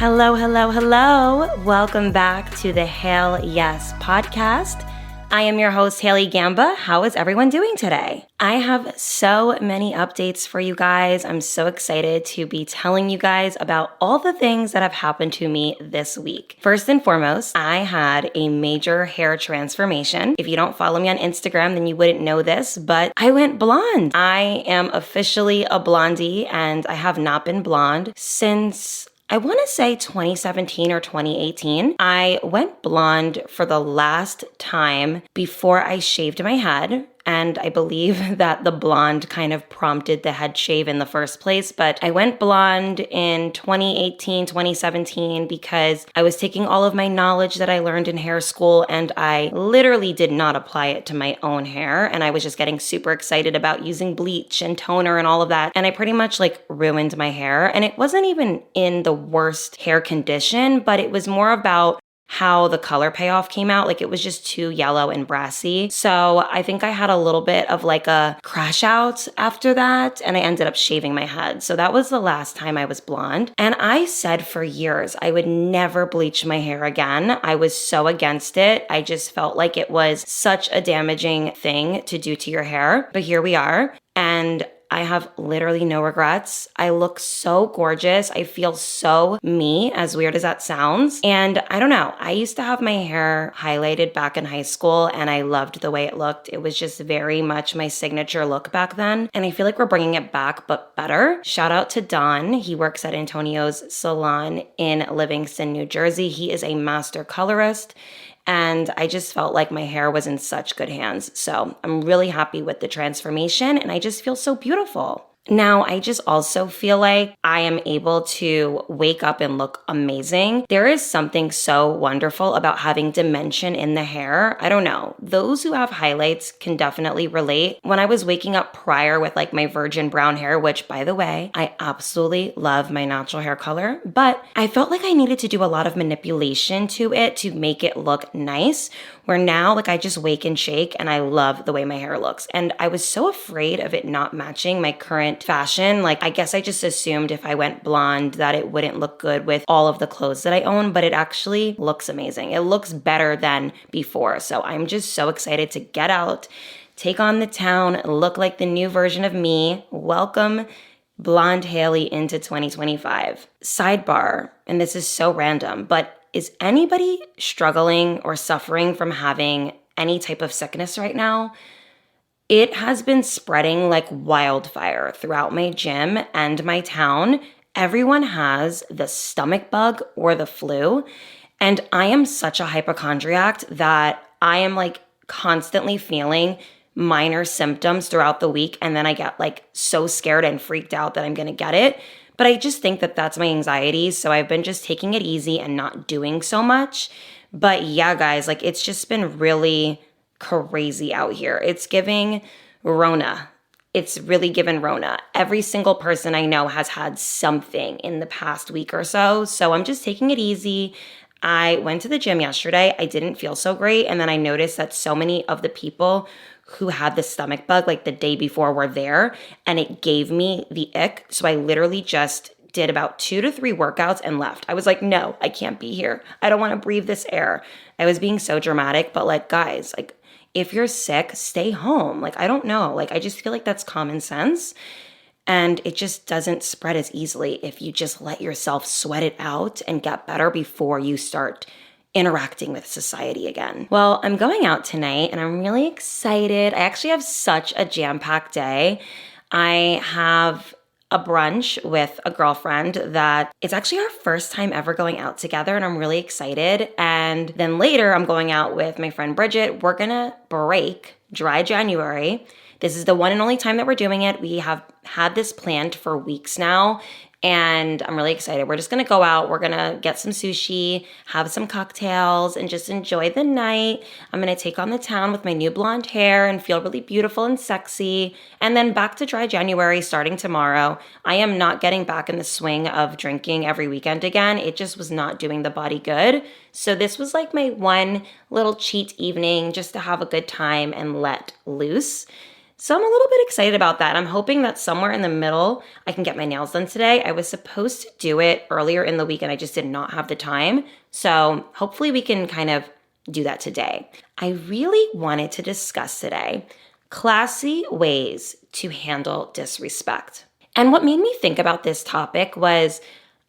Hello, hello, hello. Welcome back to the Hail Yes podcast. I am your host, Hailey Gamba. How is everyone doing today? I have so many updates for you guys. I'm so excited to be telling you guys about all the things that have happened to me this week. First and foremost, I had a major hair transformation. If you don't follow me on Instagram, then you wouldn't know this, but I went blonde. I am officially a blondie, and I have not been blonde since I want to say 2017 or 2018. I went blonde for the last time before I shaved my head. And I believe that the blonde kind of prompted the head shave in the first place. But I went blonde in 2018, 2017 because I was taking all of my knowledge that I learned in hair school and I literally did not apply it to my own hair. And I was just getting super excited about using bleach and toner and all of that. And I pretty much ruined my hair. And it wasn't even in the worst hair condition, but it was more about how the color payoff came out. It was just too yellow and brassy. So I think I had a little bit of a crash out after that, and I ended up shaving my head. So that was the last time I was blonde. And I said for years I would never bleach my hair again. I was so against it. I just felt like it was such a damaging thing to do to your hair. But here we are. And I have literally no regrets. I look so gorgeous. I feel so me, as weird as that sounds. And I don't know, I used to have my hair highlighted back in high school and I loved the way it looked. It was just very much my signature look back then. And I feel like we're bringing it back, but better. Shout out to Don. He works at Antonio's salon in Livingston, New Jersey. He is a master colorist. And I just felt like my hair was in such good hands. So I'm really happy with the transformation and I just feel so beautiful. Now, I just also feel like I am able to wake up and look amazing. There is something so wonderful about having dimension in the hair. I don't know. Those who have highlights can definitely relate. When I was waking up prior with my virgin brown hair, which by the way, I absolutely love my natural hair color, but I felt like I needed to do a lot of manipulation to it to make it look nice. Where now, I just wake and shake and I love the way my hair looks. And I was so afraid of it not matching my current fashion. I guess I just assumed if I went blonde that it wouldn't look good with all of the clothes that I own, but it actually looks amazing. It looks better than before. So I'm just so excited to get out, take on the town, look like the new version of me. Welcome Blonde Hailey into 2025. Sidebar, and this is so random, but is anybody struggling or suffering from having any type of sickness right now? It has been spreading like wildfire throughout my gym and my town. Everyone has the stomach bug or the flu. And I am such a hypochondriac that I am constantly feeling minor symptoms throughout the week. And then I get so scared and freaked out that I'm going to get it. But I just think that that's my anxiety. So I've been just taking it easy and not doing so much. But yeah, guys, it's just been really crazy out here. It's giving Rona. It's really given Rona. Every single person I know has had something in the past week or so. So I'm just taking it easy. I went to the gym yesterday. I didn't feel so great. And then I noticed that so many of the people who had the stomach bug the day before were there, and it gave me the ick. So I literally just did about 2 to 3 workouts and left. I was like, no, I can't be here. I don't want to breathe this air. I was being so dramatic, but guys, if you're sick, stay home. I don't know. I just feel like that's common sense. And it just doesn't spread as easily if you just let yourself sweat it out and get better before you start interacting with society again. Well, I'm going out tonight and I'm really excited. I actually have such a jam-packed day. I have a brunch with a girlfriend that it's actually our first time ever going out together and I'm really excited. And then later I'm going out with my friend Bridget. We're gonna break dry January. This is the one and only time that we're doing it. We have had this planned for weeks now. And I'm really excited. We're just gonna go out. We're gonna get some sushi, have some cocktails, and just enjoy the night. I'm gonna take on the town with my new blonde hair and feel really beautiful and sexy. And then back to dry January starting tomorrow. I am not getting back in the swing of drinking every weekend again. It just was not doing the body good. So this was my one little cheat evening just to have a good time and let loose. So I'm a little bit excited about that. I'm hoping that somewhere in the middle, I can get my nails done today. I was supposed to do it earlier in the week and I just did not have the time. So hopefully we can kind of do that today. I really wanted to discuss today classy ways to handle disrespect. And what made me think about this topic was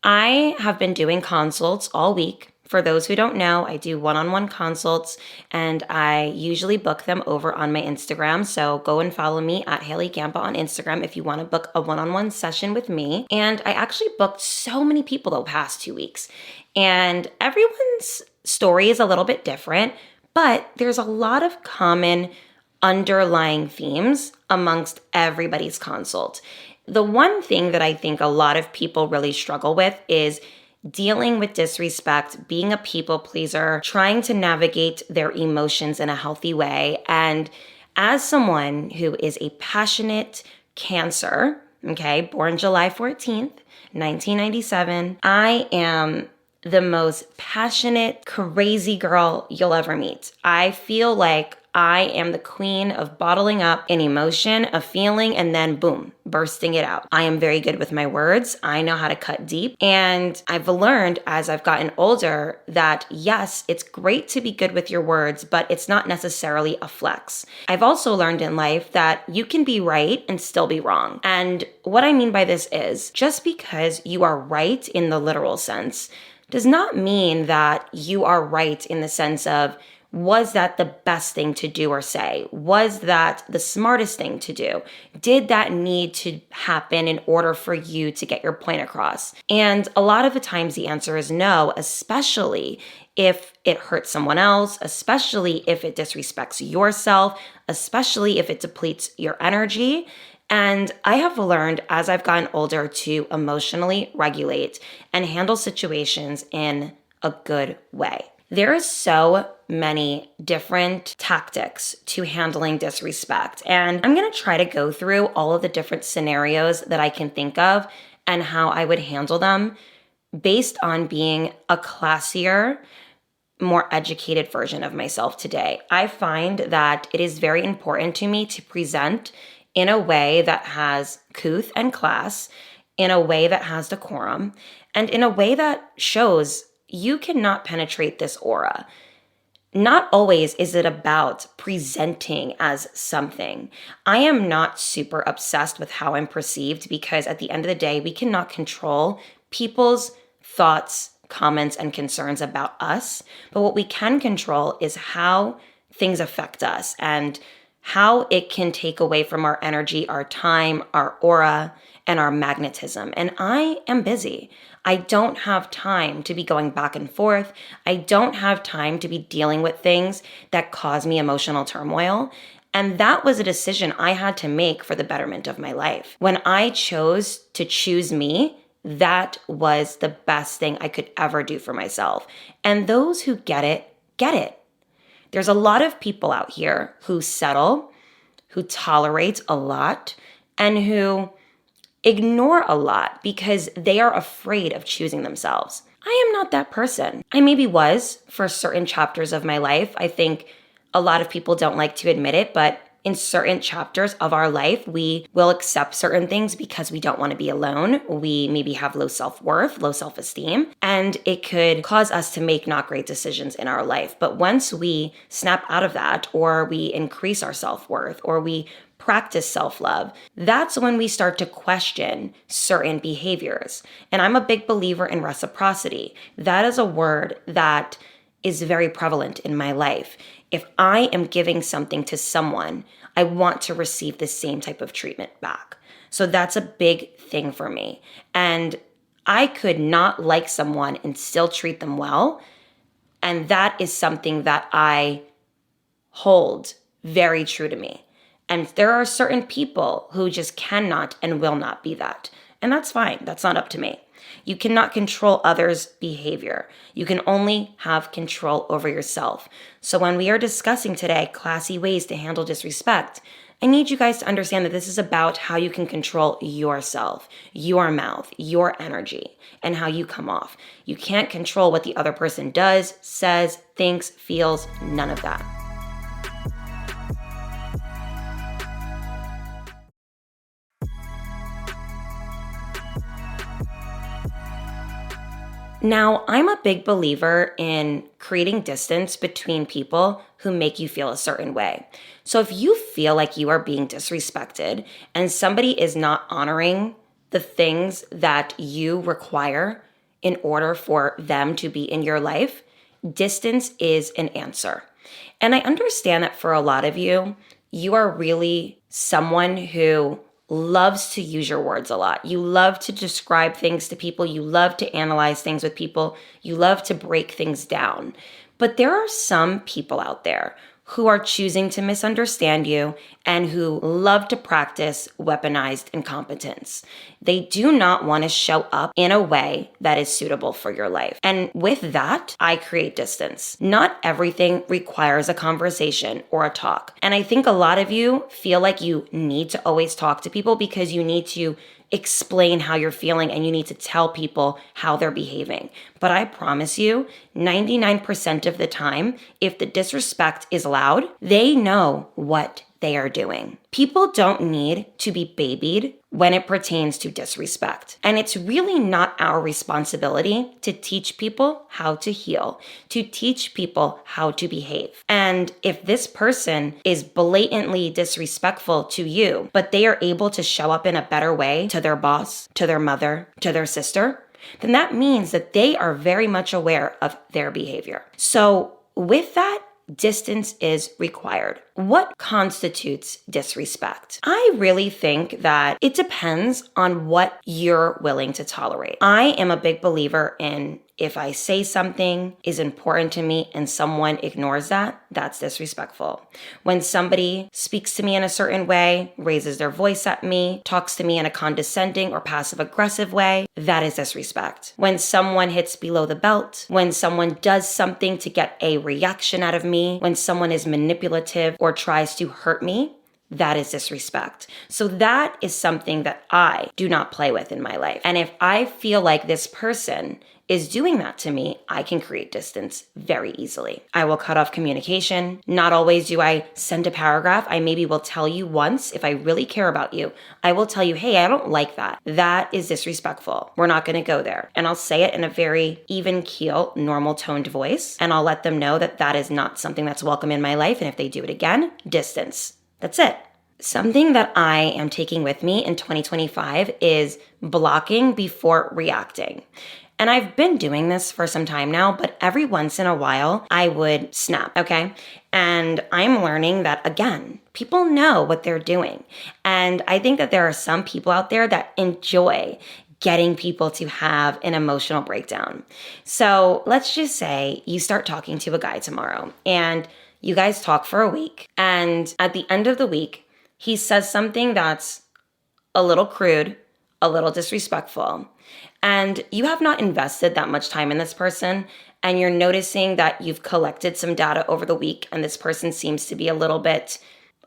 I have been doing consults all week. For those who don't know, I do one-on-one consults and I usually book them over on my Instagram. So go and follow me at Hailey Gamba on Instagram if you want to book a one-on-one session with me. And I actually booked so many people the past 2 weeks. And everyone's story is a little bit different, but there's a lot of common underlying themes amongst everybody's consult. The one thing that I think a lot of people really struggle with is dealing with disrespect, being a people pleaser, trying to navigate their emotions in a healthy way. And as someone who is a passionate Cancer, okay, born July 14th, 1997, I am the most passionate, crazy girl you'll ever meet. I feel like I am the queen of bottling up an emotion, a feeling, and then boom, bursting it out. I am very good with my words. I know how to cut deep. And I've learned as I've gotten older that yes, it's great to be good with your words, but it's not necessarily a flex. I've also learned in life that you can be right and still be wrong. And what I mean by this is just because you are right in the literal sense does not mean that you are right in the sense of, was that the best thing to do or say? Was that the smartest thing to do? Did that need to happen in order for you to get your point across? And a lot of the times the answer is no, especially if it hurts someone else, especially if it disrespects yourself, especially if it depletes your energy. And I have learned as I've gotten older to emotionally regulate and handle situations in a good way. There are so many different tactics to handling disrespect. And I'm going to try to go through all of the different scenarios that I can think of and how I would handle them based on being a classier, more educated version of myself today. I find that it is very important to me to present in a way that has couth and class, in a way that has decorum, and in a way that shows you cannot penetrate this aura. Not always is it about presenting as something. I am not super obsessed with how I'm perceived because at the end of the day, we cannot control people's thoughts, comments, and concerns about us. But what we can control is how things affect us and how it can take away from our energy, our time, our aura, and our magnetism. And I am busy. I don't have time to be going back and forth. I don't have time to be dealing with things that cause me emotional turmoil. And that was a decision I had to make for the betterment of my life. When I chose to choose me, that was the best thing I could ever do for myself. And those who get it, get it. There's a lot of people out here who settle, who tolerate a lot, and who ignore a lot because they are afraid of choosing themselves. I am not that person. I maybe was for certain chapters of my life. I think a lot of people don't like to admit it, but in certain chapters of our life, we will accept certain things because we don't want to be alone. We maybe have low self-worth, low self-esteem, and it could cause us to make not great decisions in our life. But once we snap out of that, or we increase our self-worth, or we practice self-love, that's when we start to question certain behaviors. And I'm a big believer in reciprocity. That is a word that is very prevalent in my life. If I am giving something to someone, I want to receive the same type of treatment back. So that's a big thing for me. And I could not like someone and still treat them well. And that is something that I hold very true to me. And there are certain people who just cannot and will not be that. And that's fine. That's not up to me. You cannot control others' behavior. You can only have control over yourself. So when we are discussing today classy ways to handle disrespect, I need you guys to understand that this is about how you can control yourself, your mouth, your energy, and how you come off. You can't control what the other person does, says, thinks, feels, none of that. Now, I'm a big believer in creating distance between people who make you feel a certain way. So if you feel like you are being disrespected and somebody is not honoring the things that you require in order for them to be in your life, distance is an answer. And I understand that for a lot of you, you are really someone who loves to use your words a lot. You love to describe things to people. You love to analyze things with people. You love to break things down. But there are some people out there who are choosing to misunderstand you and who love to practice weaponized incompetence. They do not want to show up in a way that is suitable for your life. And with that, I create distance. Not everything requires a conversation or a talk. And I think a lot of you feel like you need to always talk to people because you need to explain how you're feeling and you need to tell people how they're behaving. But I promise you, 99% of the time, if the disrespect is loud, they know what they are doing. People don't need to be babied when it pertains to disrespect. And it's really not our responsibility to teach people how to heal, to teach people how to behave. And if this person is blatantly disrespectful to you, but they are able to show up in a better way to their boss, to their mother, to their sister, then that means that they are very much aware of their behavior. So with that, distance is required. What constitutes disrespect? I really think that it depends on what you're willing to tolerate. I am a big believer in if I say something is important to me and someone ignores that, that's disrespectful. When somebody speaks to me in a certain way, raises their voice at me, talks to me in a condescending or passive-aggressive way, that is disrespect. When someone hits below the belt, when someone does something to get a reaction out of me, when someone is manipulative or tries to hurt me, that is disrespect. So that is something that I do not play with in my life. And if I feel like this person is doing that to me, I can create distance very easily. I will cut off communication. Not always do I send a paragraph. I maybe will tell you once if I really care about you. I will tell you, hey, I don't like that. That is disrespectful. We're not going to go there. And I'll say it in a very even keel, normal toned voice. And I'll let them know that that is not something that's welcome in my life. And if they do it again, distance. That's it. Something that I am taking with me in 2025 is blocking before reacting. And I've been doing this for some time now, but every once in a while I would snap, okay? And I'm learning that, again, people know what they're doing. And I think that there are some people out there that enjoy getting people to have an emotional breakdown. So let's just say you start talking to a guy tomorrow and you guys talk for a week. And at the end of the week, he says something that's a little crude, a little disrespectful. And you have not invested that much time in this person, and you're noticing that you've collected some data over the week, and this person seems to be a little bit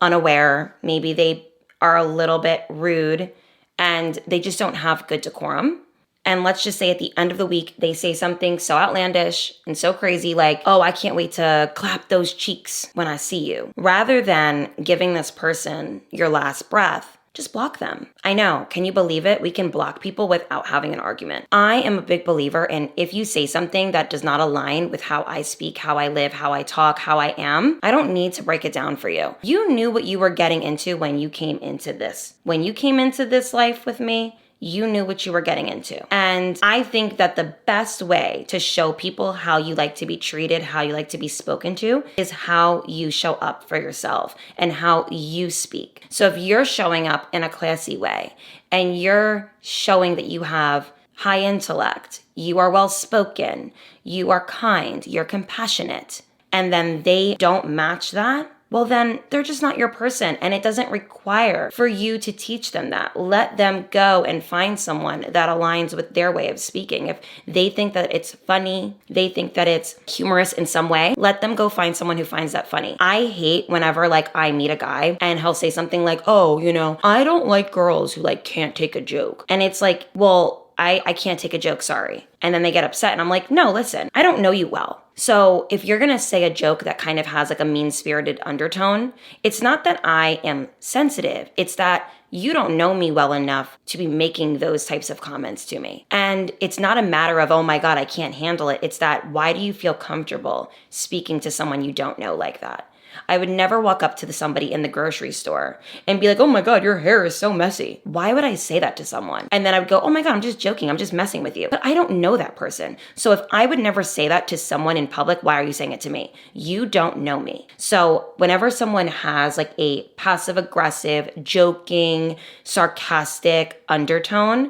unaware. Maybe they are a little bit rude, and they just don't have good decorum. And let's just say at the end of the week, they say something so outlandish and so crazy like, oh, I can't wait to clap those cheeks when I see you. Rather than giving this person your last breath, just block them. I know. Can you believe it? We can block people without having an argument. I am a big believer in if you say something that does not align with how I speak, how I live, how I talk, how I am, I don't need to break it down for you. You knew what you were getting into when you came into this. When you came into this life with me, you knew what you were getting into. And I think that the best way to show people how you like to be treated, how you like to be spoken to, is how you show up for yourself and how you speak. So if you're showing up in a classy way and you're showing that you have high intellect, you are well-spoken, you are kind, you're compassionate, and then they don't match that, well, then they're just not your person, and it doesn't require for you to teach them that. Let them go and find someone that aligns with their way of speaking. If they think that it's funny, they think that it's humorous in some way, let them go find someone who finds that funny. I hate whenever I meet a guy and he'll say something like, oh, I don't like girls who can't take a joke. And it's like, well, I can't take a joke, sorry. And then they get upset and I'm like, no, listen, I don't know you well. So if you're going to say a joke that kind of has like a mean-spirited undertone, it's not that I am sensitive. It's that you don't know me well enough to be making those types of comments to me. And it's not a matter of, oh my God, I can't handle it. It's that, why do you feel comfortable speaking to someone you don't know like that? I would never walk up to somebody in the grocery store and be like, oh my God, your hair is so messy. Why would I say that to someone? And then I would go, oh my God, I'm just joking. I'm just messing with you. But I don't know that person. So if I would never say that to someone in public, why are you saying it to me? You don't know me. So whenever someone has like a passive aggressive, joking, sarcastic undertone,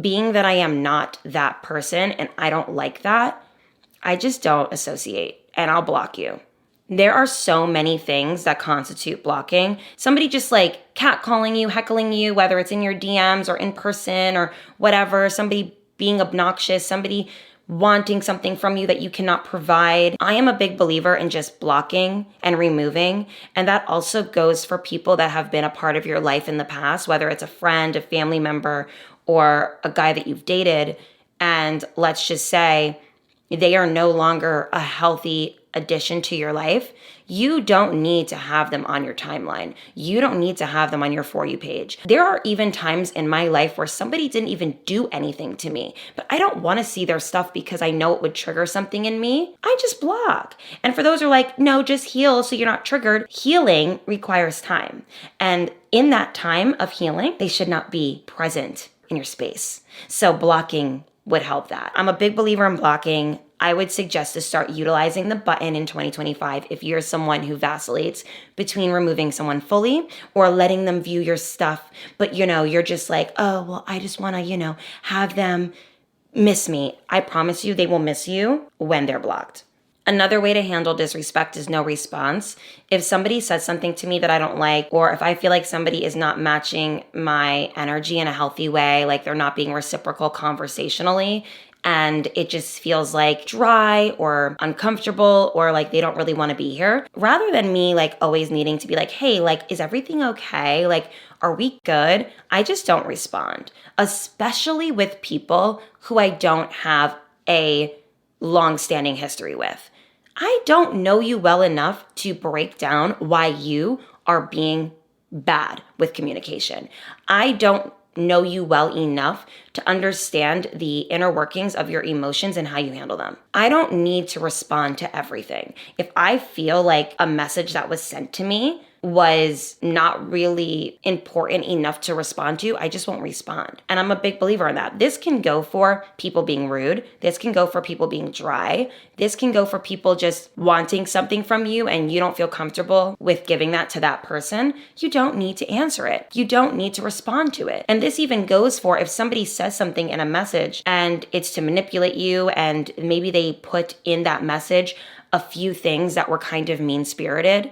being that I am not that person and I don't like that, I just don't associate and I'll block you. There are so many things that constitute blocking. Somebody just like catcalling you, heckling you, whether it's in your DMs or in person or whatever, somebody being obnoxious, somebody wanting something from you that you cannot provide. I am a big believer in just blocking and removing. And that also goes for people that have been a part of your life in the past, whether it's a friend, a family member, or a guy that you've dated. And let's just say they are no longer a healthy addition to your life. You don't need to have them on your timeline. You don't need to have them on your For You page. There are even times in my life where somebody didn't even do anything to me, but I don't want to see their stuff because I know it would trigger something in me. I just block. And for those who are like, no, just heal so you're not triggered. Healing requires time. And in that time of healing, they should not be present in your space. So blocking would help that. I'm a big believer in blocking. I would suggest to start utilizing the button in 2025 if you're someone who vacillates between removing someone fully or letting them view your stuff. But, you're just like, oh, well, I just want to, have them miss me. I promise you they will miss you when they're blocked. Another way to handle disrespect is no response. If somebody says something to me that I don't like, or if I feel like somebody is not matching my energy in a healthy way, like they're not being reciprocal conversationally, and it just feels like dry or uncomfortable or like they don't really want to be here, rather than me like always needing to be like, hey, like, is everything okay? Like, are we good? I just don't respond, especially with people who I don't have a long-standing history with. I don't know you well enough to break down why you are being bad with communication. I don't know you well enough to understand the inner workings of your emotions and how you handle them. I don't need to respond to everything. If I feel like a message that was sent to me was not really important enough to respond to, I just won't respond. And I'm a big believer in that. This can go for people being rude. This can go for people being dry. This can go for people just wanting something from you and you don't feel comfortable with giving that to that person. You don't need to answer it. You don't need to respond to it. And this even goes for if somebody says something in a message and it's to manipulate you, and maybe they put in that message a few things that were kind of mean-spirited,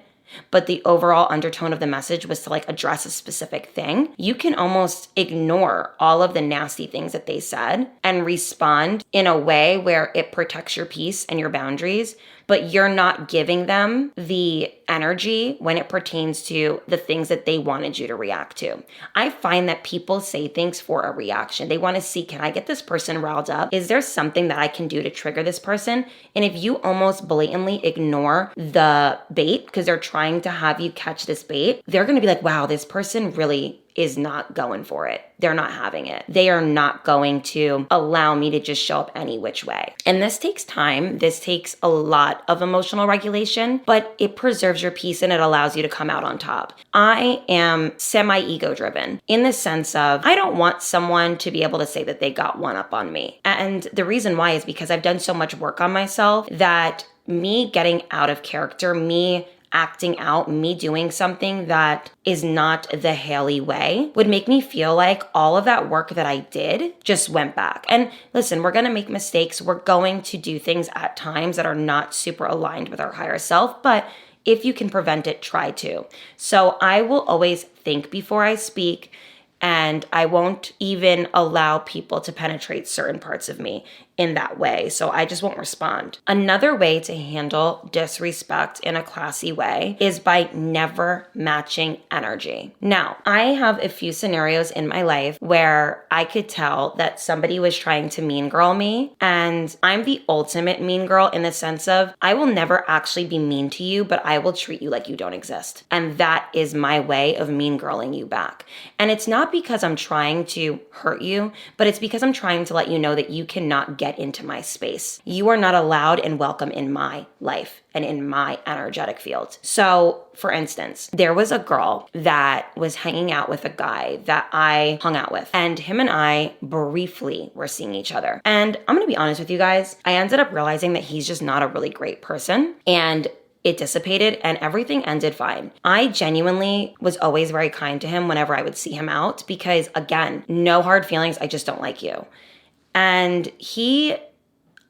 but the overall undertone of the message was to like address a specific thing. You can almost ignore all of the nasty things that they said and respond in a way where it protects your peace and your boundaries, but you're not giving them the energy when it pertains to the things that they wanted you to react to. I find that people say things for a reaction. They want to see, can I get this person riled up? Is there something that I can do to trigger this person? And if you almost blatantly ignore the bait because they're trying to have you catch this bait, they're going to be like, wow, this person really is not going for it. They're not having it. They are not going to allow me to just show up any which way. And this takes time. This takes a lot of emotional regulation, but it preserves your peace and it allows you to come out on top. I am semi-ego driven in the sense of I don't want someone to be able to say that they got one up on me. And the reason why is because I've done so much work on myself that me getting out of character, me acting out, me doing something that is not the Hailey way would make me feel like all of that work that I did just went back. And listen, we're going to make mistakes. We're going to do things at times that are not super aligned with our higher self, but if you can prevent it, try to. So I will always think before I speak. And I won't even allow people to penetrate certain parts of me in that way. So I just won't respond. Another way to handle disrespect in a classy way is by never matching energy. Now, I have a few scenarios in my life where I could tell that somebody was trying to mean girl me, and I'm the ultimate mean girl in the sense of I will never actually be mean to you, but I will treat you like you don't exist. And that is my way of mean girling you back. And it's not because I'm trying to hurt you, but it's because I'm trying to let you know that you cannot get into my space. You are not allowed and welcome in my life and in my energetic field. So, for instance, there was a girl that was hanging out with a guy that I hung out with, and him and I briefly were seeing each other. And I'm gonna be honest with you guys, I ended up realizing that he's just not a really great person, and it dissipated and everything ended fine. I genuinely was always very kind to him whenever I would see him out because, again, no hard feelings, I just don't like you. And he,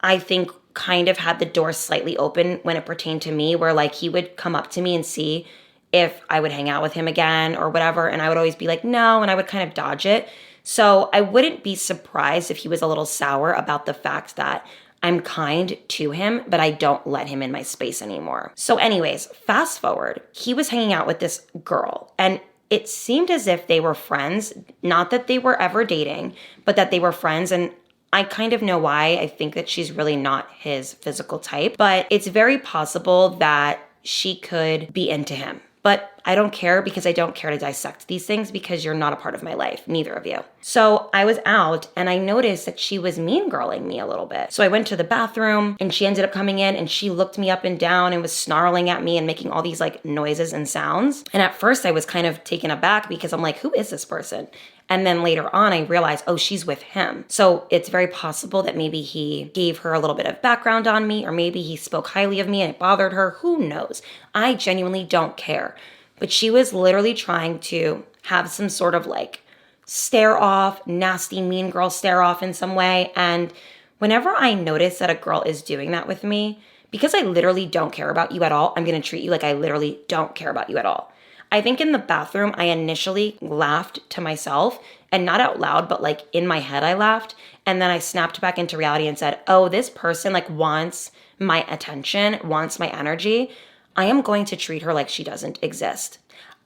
I think, kind of had the door slightly open when it pertained to me, where like he would come up to me and see if I would hang out with him again or whatever. And I would always be like, no, and I would kind of dodge it. So I wouldn't be surprised if he was a little sour about the fact that I'm kind to him, but I don't let him in my space anymore. So anyways, fast forward, he was hanging out with this girl, and it seemed as if they were friends, not that they were ever dating, but that they were friends. And I kind of know why. I think that she's really not his physical type, but it's very possible that she could be into him. But I don't care because I don't care to dissect these things because you're not a part of my life, neither of you. So I was out and I noticed that she was mean girling me a little bit. So I went to the bathroom and she ended up coming in and she looked me up and down and was snarling at me and making all these like noises and sounds. And at first I was kind of taken aback because I'm like, who is this person? And then later on, I realized, oh, she's with him. So it's very possible that maybe he gave her a little bit of background on me, or maybe he spoke highly of me and it bothered her. Who knows? I genuinely don't care. But she was literally trying to have some sort of like stare off, nasty, mean girl stare off in some way. And whenever I notice that a girl is doing that with me, because I literally don't care about you at all, I'm going to treat you like I literally don't care about you at all. I think in the bathroom, I initially laughed to myself, and not out loud, but like in my head, I laughed. And then I snapped back into reality and said, oh, this person like wants my attention, wants my energy. I am going to treat her like she doesn't exist.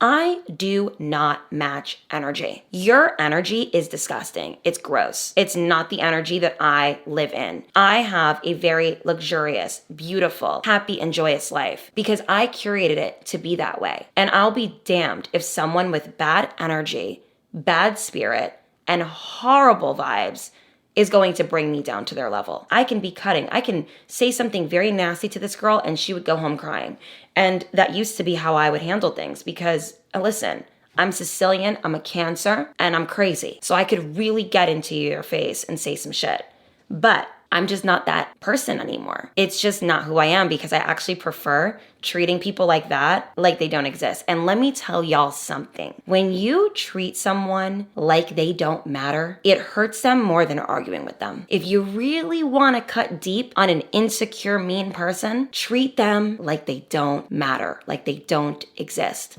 I do not match energy. Your energy is disgusting. It's gross. It's not the energy that I live in. I have a very luxurious, beautiful, happy, and joyous life because I curated it to be that way. And I'll be damned if someone with bad energy, bad spirit, and horrible vibes is going to bring me down to their level. I can be cutting. I can say something very nasty to this girl and she would go home crying. And that used to be how I would handle things because, listen, I'm Sicilian, I'm a Cancer, and I'm crazy. So I could really get into your face and say some shit. But I'm just not that person anymore. It's just not who I am because I actually prefer treating people like that, like they don't exist. And let me tell y'all something. When you treat someone like they don't matter, it hurts them more than arguing with them. If you really want to cut deep on an insecure, mean person, treat them like they don't matter, like they don't exist.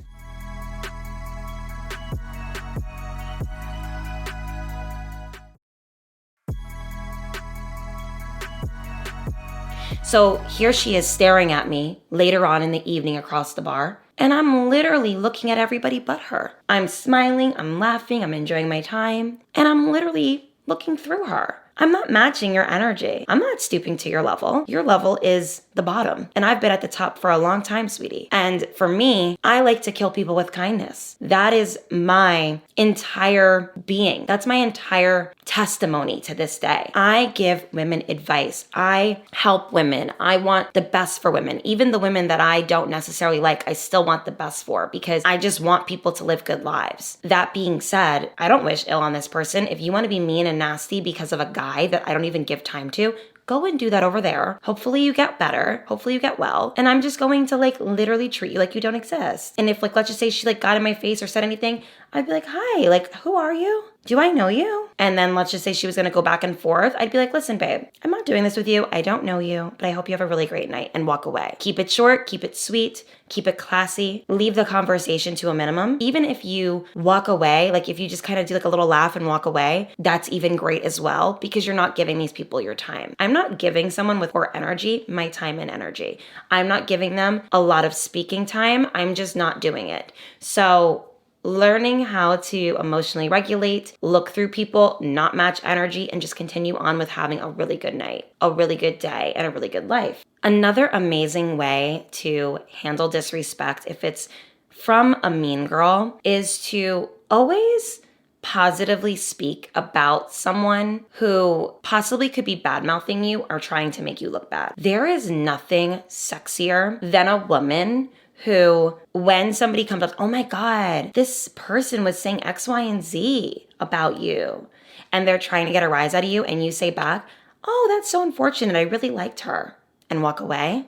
So here she is staring at me later on in the evening across the bar, and I'm literally looking at everybody but her. I'm smiling, I'm laughing, I'm enjoying my time, and I'm literally looking through her. I'm not matching your energy. I'm not stooping to your level. Your level is the bottom. And I've been at the top for a long time, sweetie. And for me, I like to kill people with kindness. That is my entire being. That's my entire testimony to this day. I give women advice. I help women. I want the best for women. Even the women that I don't necessarily like, I still want the best for because I just want people to live good lives. That being said, I don't wish ill on this person. If you want to be mean and nasty because of a guy that I don't even give time to, go and do that over there. Hopefully you get better. Hopefully you get well. And I'm just going to like literally treat you like you don't exist. And if like, let's just say she like got in my face or said anything, I'd be like, hi, like, who are you? do I know you? And then let's just say she was going to go back and forth. I'd be like, listen, babe, I'm not doing this with you. I don't know you, but I hope you have a really great night, and walk away. Keep it short, keep it sweet, keep it classy, leave the conversation to a minimum. Even if you walk away, like if you just kind of do like a little laugh and walk away, that's even great as well, because you're not giving these people your time. I'm not giving someone with poor energy my time and energy. I'm not giving them a lot of speaking time. I'm just not doing it. So learning how to emotionally regulate, look through people, not match energy, and just continue on with having a really good night, a really good day, and a really good life. Another amazing way to handle disrespect, if it's from a mean girl, is to always positively speak about someone who possibly could be bad-mouthing you or trying to make you look bad. There is nothing sexier than a woman who, when somebody comes up, oh my God, this person was saying X, Y, and Z about you, and they're trying to get a rise out of you, and you say back, oh, that's so unfortunate, I really liked her, and walk away.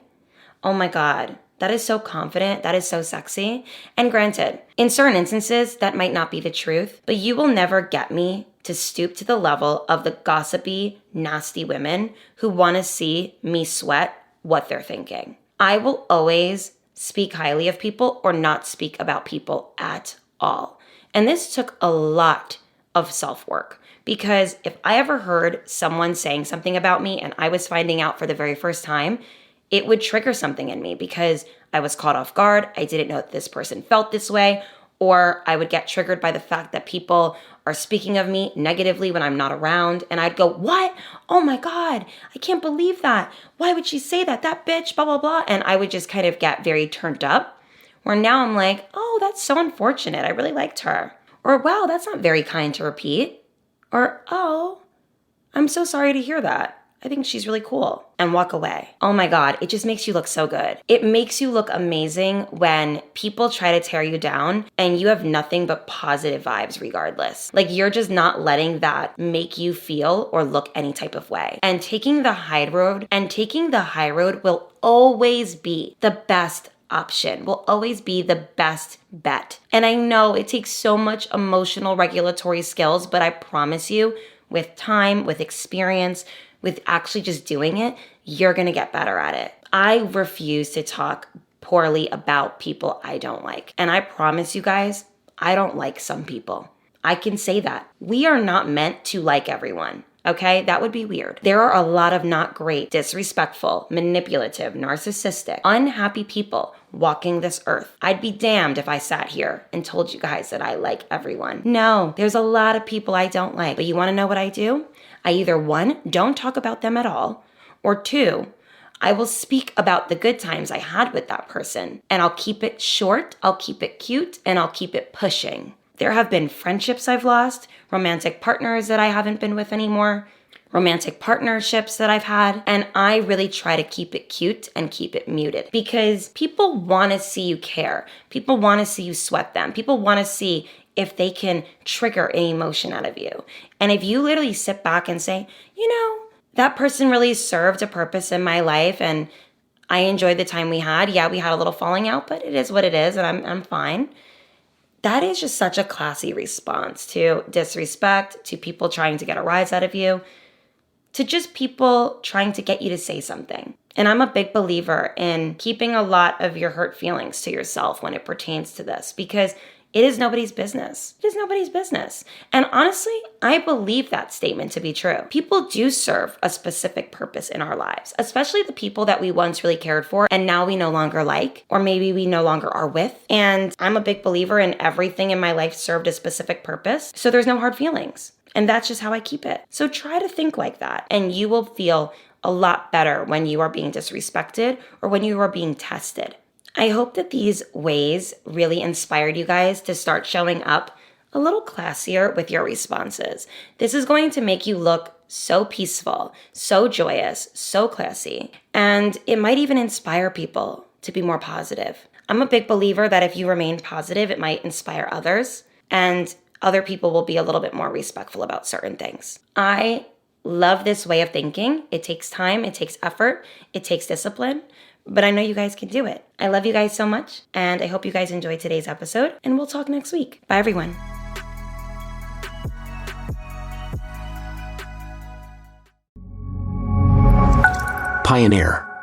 Oh my God, that is so confident, that is so sexy. And granted, in certain instances, that might not be the truth, but you will never get me to stoop to the level of the gossipy, nasty women who want to see me sweat what they're thinking. I will always speak highly of people or not speak about people at all. And this took a lot of self-work, because if I ever heard someone saying something about me and I was finding out for the very first time, it would trigger something in me because I was caught off guard. I didn't know that this person felt this way, or I would get triggered by the fact that people are speaking of me negatively when I'm not around. And I'd go, what? Oh my God, I can't believe that. Why would she say that? That bitch, blah, blah, blah. And I would just kind of get very turned up, where now I'm like, oh, that's so unfortunate. I really liked her. Or, wow, that's not very kind to repeat. Or, oh, I'm so sorry to hear that. I think she's really cool, and walk away. Oh my God, it just makes you look so good. It makes you look amazing when people try to tear you down and you have nothing but positive vibes regardless. Like, you're just not letting that make you feel or look any type of way. And taking the high road will always be the best option, will always be the best bet. And I know it takes so much emotional regulatory skills, but I promise you, with time, with experience, with actually just doing it, you're gonna get better at it. I refuse to talk poorly about people I don't like. And I promise you guys, I don't like some people. I can say that. We are not meant to like everyone, okay? That would be weird. There are a lot of not great, disrespectful, manipulative, narcissistic, unhappy people walking this earth. I'd be damned if I sat here and told you guys that I like everyone. No, there's a lot of people I don't like. But you wanna know what I do? I either, one, don't talk about them at all, or two, I will speak about the good times I had with that person. And I'll keep it short, I'll keep it cute, and I'll keep it pushing. There have been friendships I've lost, romantic partners that I haven't been with anymore, romantic partnerships that I've had, and I really try to keep it cute and keep it muted, because people want to see you care. People want to see you sweat them. People want to see if they can trigger an emotion out of you. And if you literally sit back and say, you know, that person really served a purpose in my life and I enjoyed the time we had. Yeah, we had a little falling out, but it is what it is, and I'm fine. That is just such a classy response to disrespect, to people trying to get a rise out of you, to just people trying to get you to say something. And I'm a big believer in keeping a lot of your hurt feelings to yourself when it pertains to this, because it is nobody's business. It is nobody's business. And honestly, I believe that statement to be true. People do serve a specific purpose in our lives, especially the people that we once really cared for and now we no longer like, or maybe we no longer are with. And I'm a big believer in everything in my life served a specific purpose, so there's no hard feelings. And that's just how I keep it. So try to think like that, and you will feel a lot better when you are being disrespected or when you are being tested. I hope that these ways really inspired you guys to start showing up a little classier with your responses. This is going to make you look so peaceful, so joyous, so classy, and it might even inspire people to be more positive. I'm a big believer that if you remain positive, it might inspire others, and other people will be a little bit more respectful about certain things. I love this way of thinking. It takes time, it takes effort, it takes discipline, but I know you guys can do it. I love you guys so much, and I hope you guys enjoyed today's episode, and we'll talk next week. Bye, everyone. pioneer.